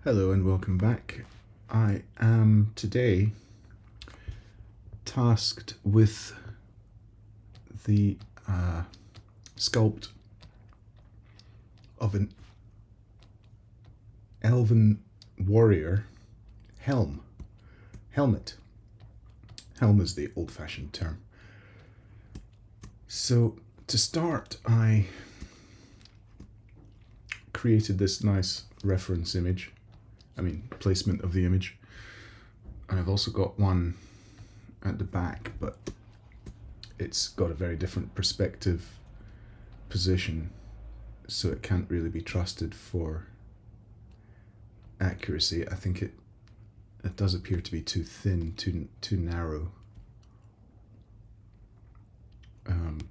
Hello and welcome back. I am today tasked with the sculpt of an Elven Warrior helmet. Helm is the old-fashioned term. So to start, I created this nice reference image. Placement of the image. And I've also got one at the back, but it's got a very different perspective position, so it can't really be trusted for accuracy. I think it does appear to be too thin, too narrow.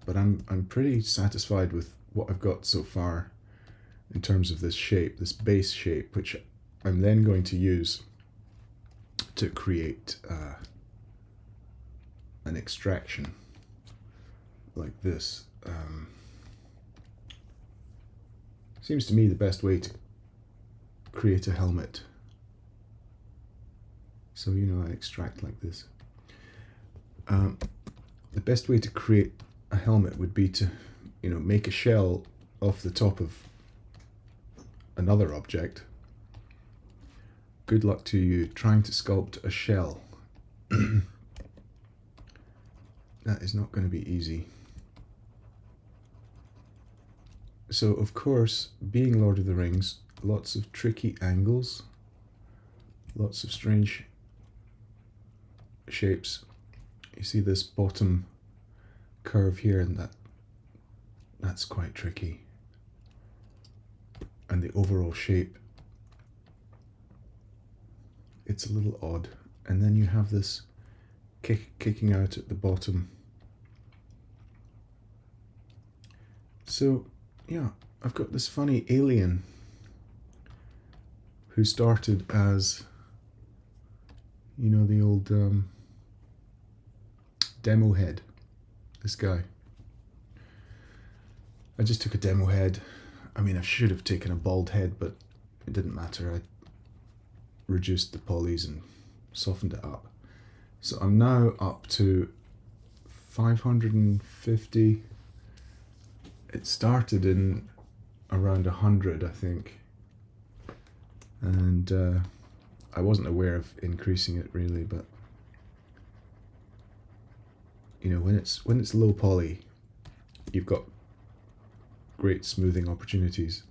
But I'm pretty satisfied with what I've got so far in terms of this shape, this base shape, which I'm then going to use to create an extraction like this. Seems to me the best way to create a helmet. So, I extract like this. The best way to create a helmet would be to, make a shell off the top of another object. Good luck to you trying to sculpt a shell. That is not going to be easy. So, of course, being Lord of the Rings, lots of tricky angles, lots of strange shapes. You see this bottom curve here, and that's quite tricky. And the overall shape, it's a little odd. And then you have this kicking out at the bottom. So, yeah, I've got this funny alien who started as, the old demo head. This guy. I just took a demo head. I should have taken a bald head, but it didn't matter. I reduced the polys and softened it up. So I'm now up to 550. It started in around 100, I think. And I wasn't aware of increasing it really, but when it's low poly, you've got great smoothing opportunities,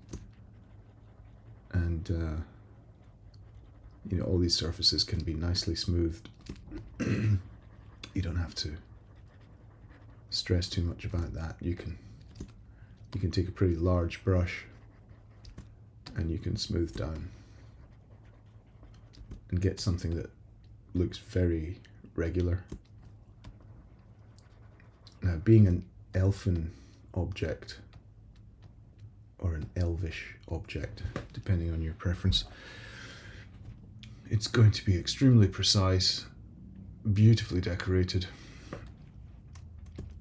and all these surfaces can be nicely smoothed. You don't have to stress too much about that. You can take a pretty large brush and you can smooth down and get something that looks very regular. Now, being an elfin object, or an elvish object, depending on your preference, it's going to be extremely precise, beautifully decorated,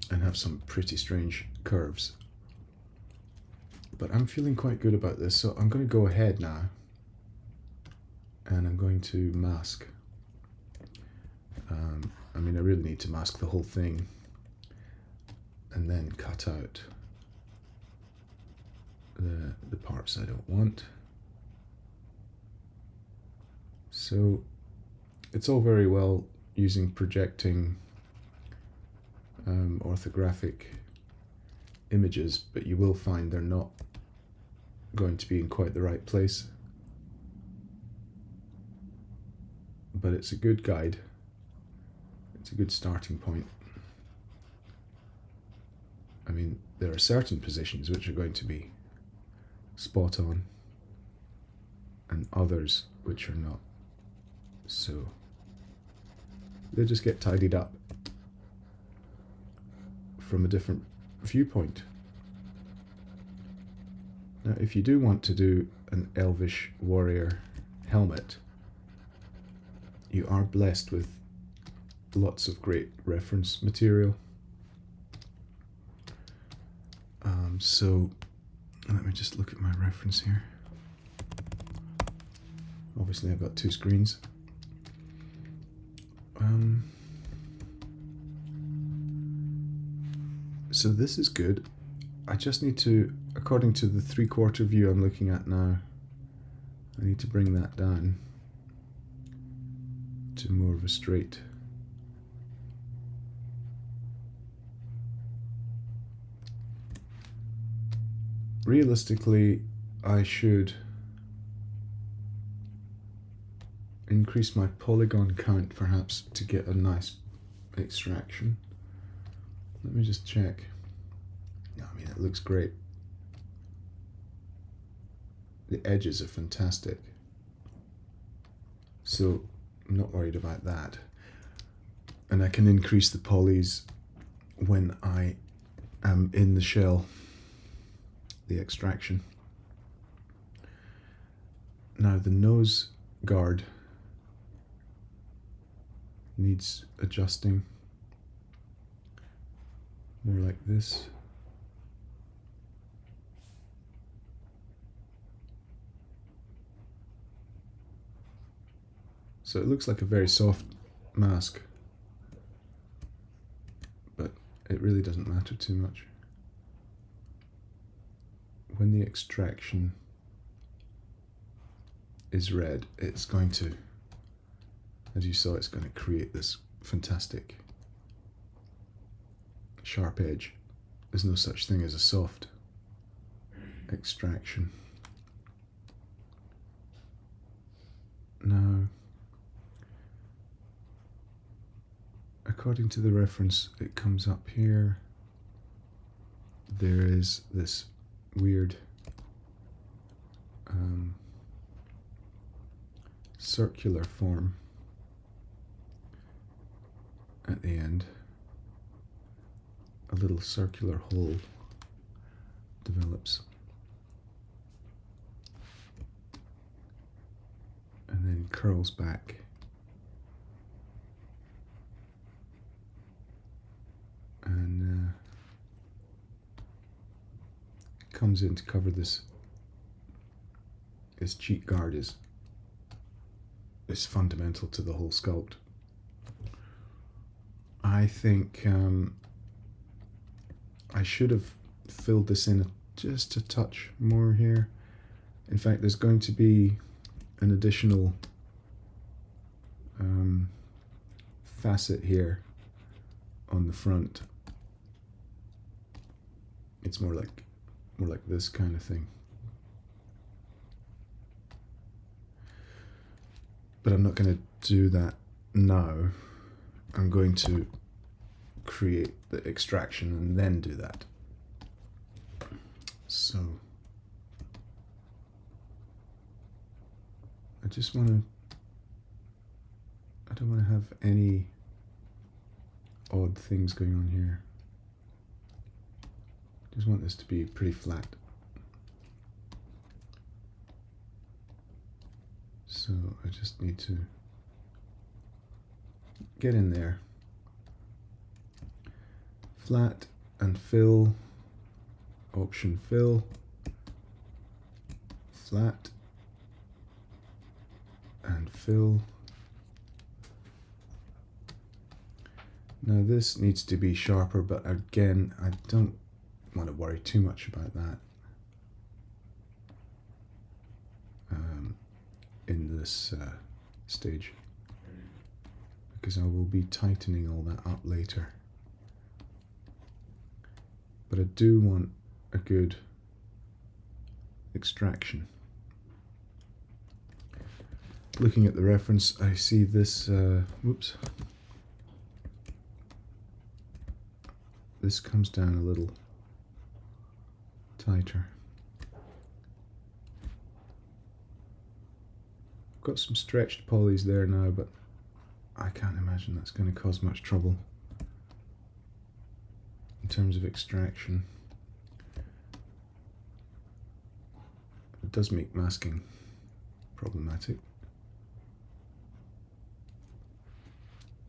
and have some pretty strange curves. But I'm feeling quite good about this, so I'm going to go ahead now and I'm going to mask. I really need to mask the whole thing and then cut out the parts I don't want. So it's all very well using projecting orthographic images, but you will find they're not going to be in quite the right place. But it's a good guide. It's a good starting point. There are certain positions which are going to be spot on, and others which are not. So they just get tidied up from a different viewpoint. Now, if you do want to do an Elvish Warrior helmet, you are blessed with lots of great reference material. So let me just look at my reference here. Obviously I've got two screens. So this is good. I just need to, according to the 3/4 view I'm looking at now, I need to bring that down to more of a straight. Realistically, I should increase my polygon count perhaps to get a nice extraction. Let me just check. No, I mean, it looks great. The edges are fantastic. So I'm not worried about that. And I can increase the polys when I am in the shell, the extraction. Now the nose guard needs adjusting, more like this. So it looks like a very soft mask, but it really doesn't matter too much. When the extraction is red, it's going to, as you saw, it's going to create this fantastic sharp edge. There's no such thing as a soft extraction. Now, according to the reference, it comes up here. There is this weird circular form at the end. A little circular hole develops and then curls back. And comes in to cover this cheek guard is fundamental to the whole sculpt. I think I should have filled this in just a touch more here. In fact, there's going to be an additional facet here on the front. It's more like this kind of thing. But I'm not going to do that now. I'm going to create the extraction and then do that. So I just want to, I don't want to have any odd things going on here. Just want this to be pretty flat. So I just need to get in there, flat and fill, option fill, flat and fill. Now this needs to be sharper, but again, I don't want to worry too much about that in this stage, because I will be tightening all that up later. But I do want a good extraction. Looking at the reference, I see this, whoops, this comes down a little tighter. I've got some stretched polys there now, but I can't imagine that's going to cause much trouble in terms of extraction. It does make masking problematic,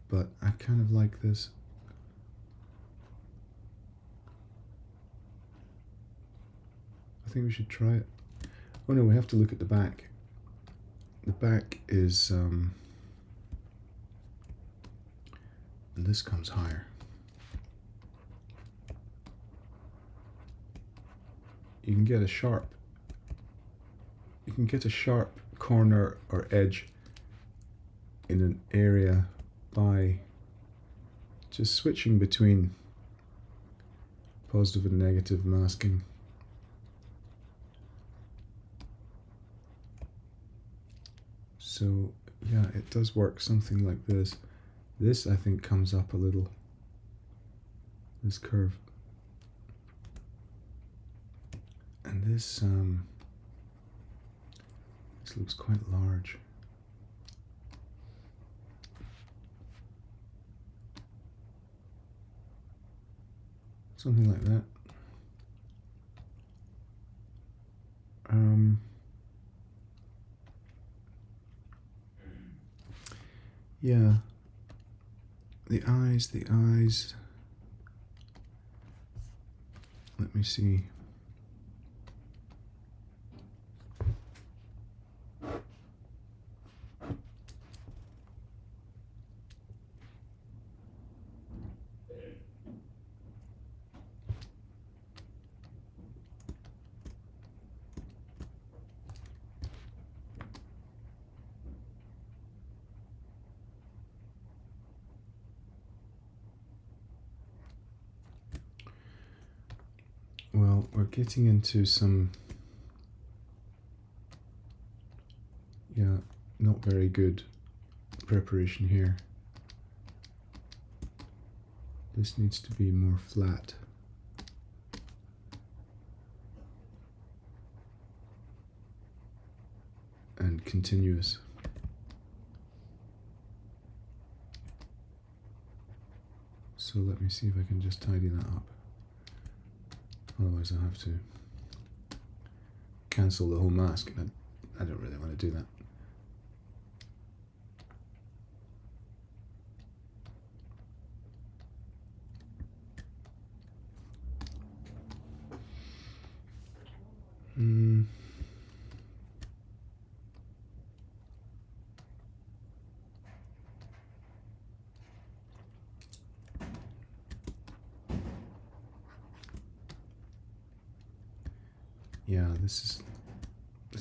but I kind of like this. I think we should try it. Oh no, we have to look at the back. the back is, and this comes higher. You can get a sharp corner or edge in an area by just switching between positive and negative masking. So yeah, it does work something like this. This I think comes up a little, this curve. And this looks quite large. Something like that. Yeah, the eyes. Let me see. Well, we're getting into some, yeah, not very good preparation here. This needs to be more flat. And continuous. So let me see if I can just tidy that up. Otherwise I have to cancel the whole mask, and I don't really want to do that. Yeah, this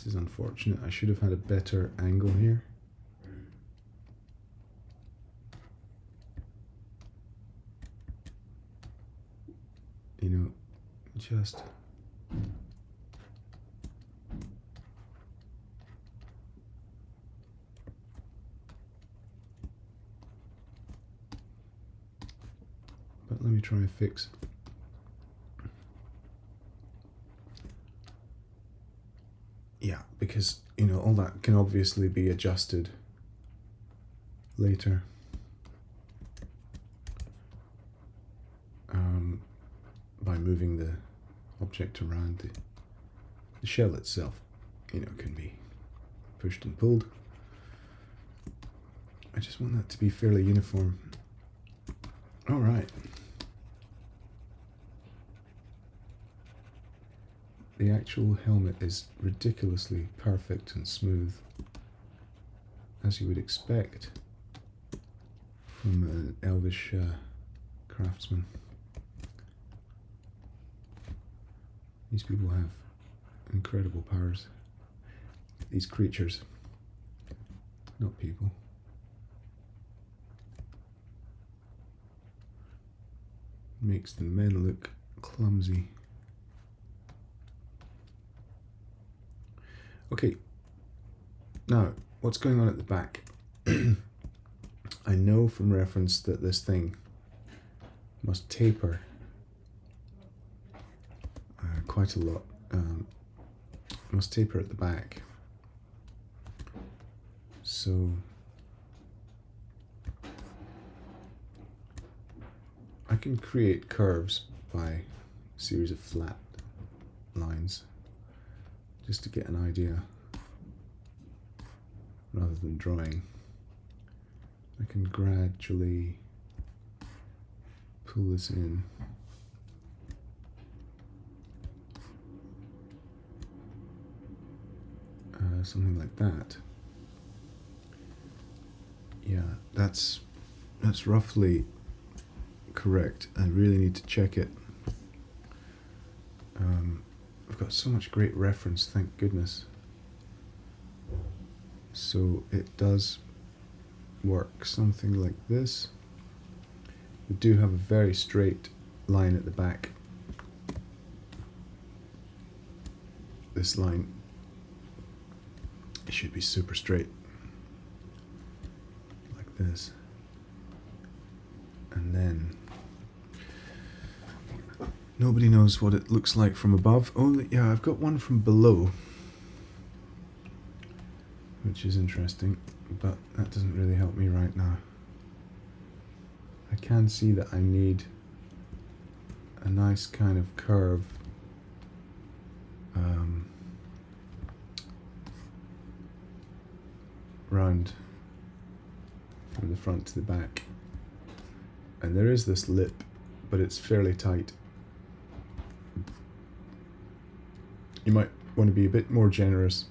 is unfortunate. I should have had a better angle here. You know, just but let me try and fix. Yeah, because, you know, all that can obviously be adjusted later. By moving the object around. The shell itself, you know, can be pushed and pulled. I just want that to be fairly uniform. All right. The actual helmet is ridiculously perfect and smooth, as you would expect from an elvish craftsman. These people have incredible powers. These creatures, not people. Makes the men look clumsy. Okay, now what's going on at the back? I know from reference that this thing must taper quite a lot. Must taper at the back. So I can create curves by a series of flat lines just to get an idea rather than drawing. I can gradually pull this in. Something like that. Yeah, that's roughly correct. I really need to check it. I've got so much great reference, thank goodness. So it does work something like this. We do have a very straight line at the back. This line, it should be super straight, like this. And then nobody knows what it looks like from above. Only, yeah, I've got one from below, which is interesting, but that doesn't really help me right now. I can see that I need a nice kind of curve round from the front to the back. And there is this lip, but it's fairly tight. You might want to be a bit more generous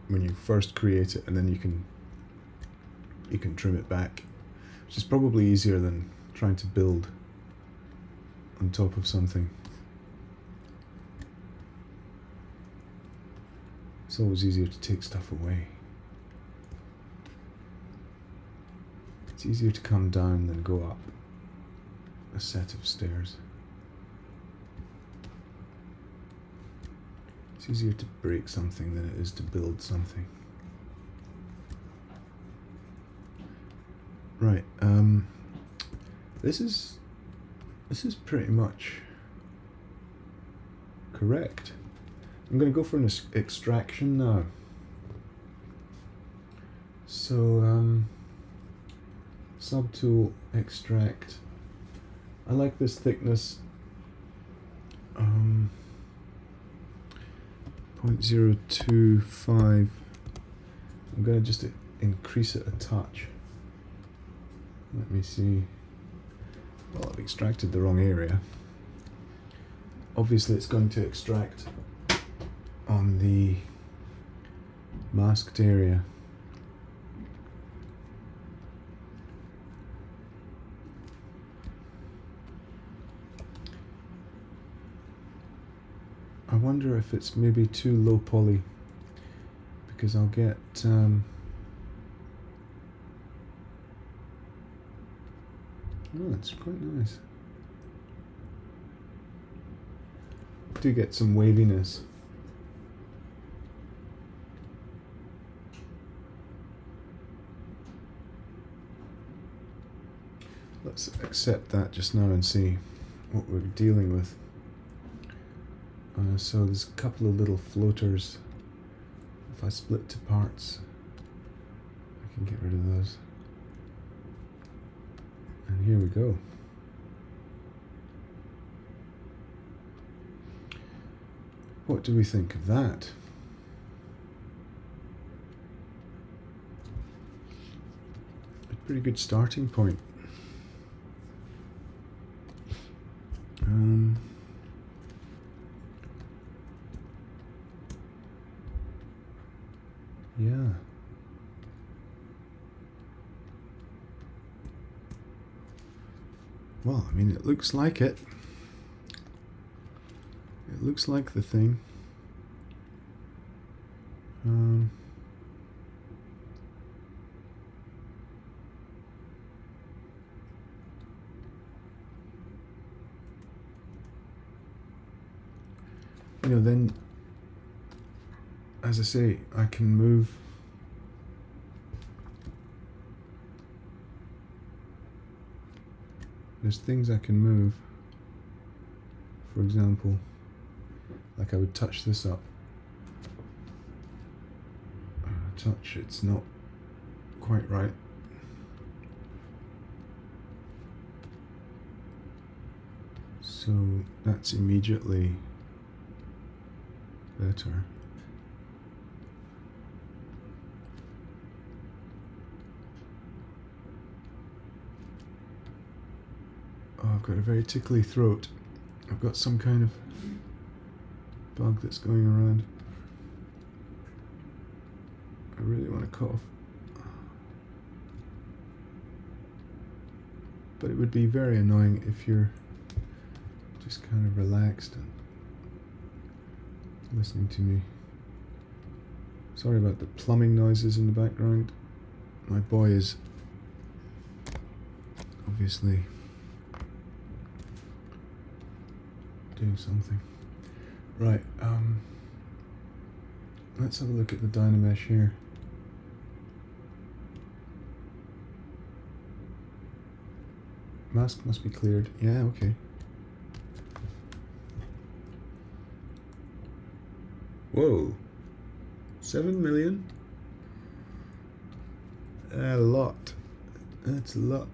when you first create it, and then you can trim it back, which is probably easier than trying to build on top of something. It's always easier to take stuff away. It's easier to come down than go up a set of stairs. It's easier to break something than it is to build something. Right, this is pretty much correct. I'm going to go for an extraction now. So, subtool, extract. I like this thickness. 0.025. I'm going to just increase it a touch. Let me see. Well, I've extracted the wrong area. Obviously it's going to extract on the masked area. I wonder if it's maybe too low poly, because I'll get oh, it's quite nice. I do get some waviness. Let's accept that just now and see what we're dealing with. So there's a couple of little floaters. If I split to parts, I can get rid of those. And here we go. What do we think of that? A pretty good starting point. Yeah. Well, I mean, it looks like it. It looks like the thing. You know, then, as I say, I can move there's things I can move. For example, like I would touch this up. Touch, it's not quite right. So that's immediately better. Oh, I've got a very tickly throat. I've got some kind of bug that's going around. I really want to cough. but it would be very annoying if you're just kind of relaxed and listening to me. Sorry about the plumbing noises in the background. My boy is obviously doing something. Right, let's have a look at the Dynamesh here. Mask must be cleared. Yeah, okay. Whoa. 7 million? A lot. That's a lot.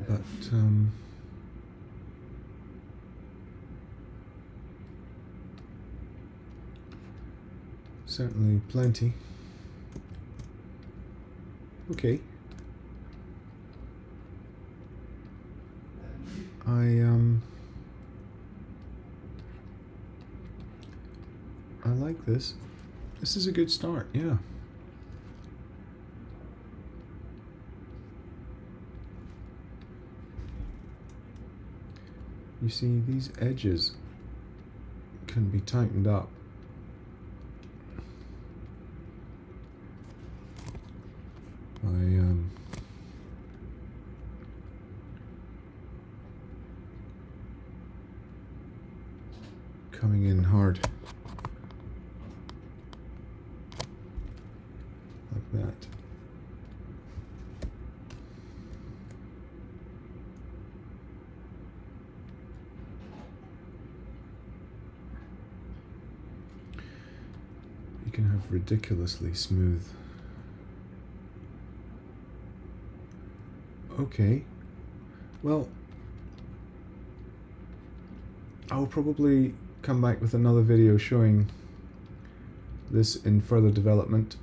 But, certainly plenty. Okay. I like this. This is a good start, yeah. You see, these edges can be tightened up. By coming in hard like that. You can have ridiculously smooth. Okay, well, I'll probably come back with another video showing this in further development,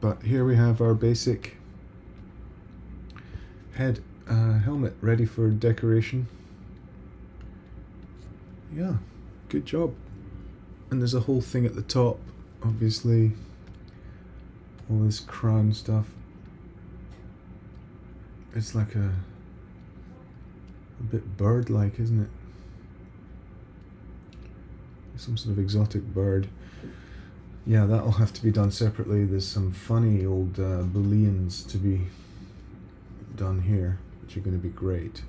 but here we have our basic head helmet ready for decoration. Yeah, good job. And there's a whole thing at the top, obviously, all this crown stuff. It's like a bit bird-like, isn't it? Some sort of exotic bird. Yeah, that'll have to be done separately. There's some funny old booleans to be done here, which are going to be great.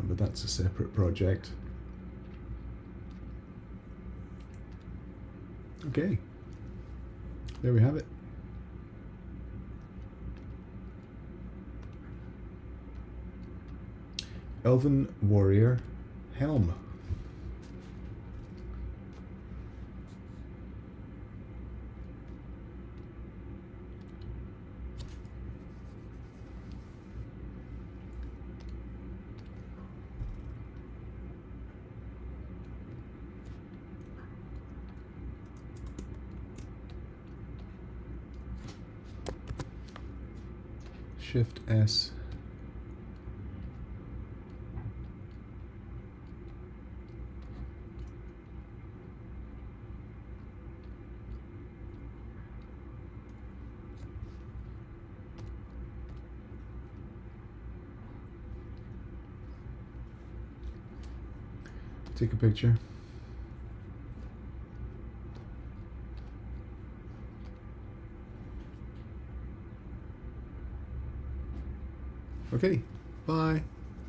But that's a separate project. Okay, there we have it. Elven Warrior Helm. Shift S. Take a picture. Okay, bye.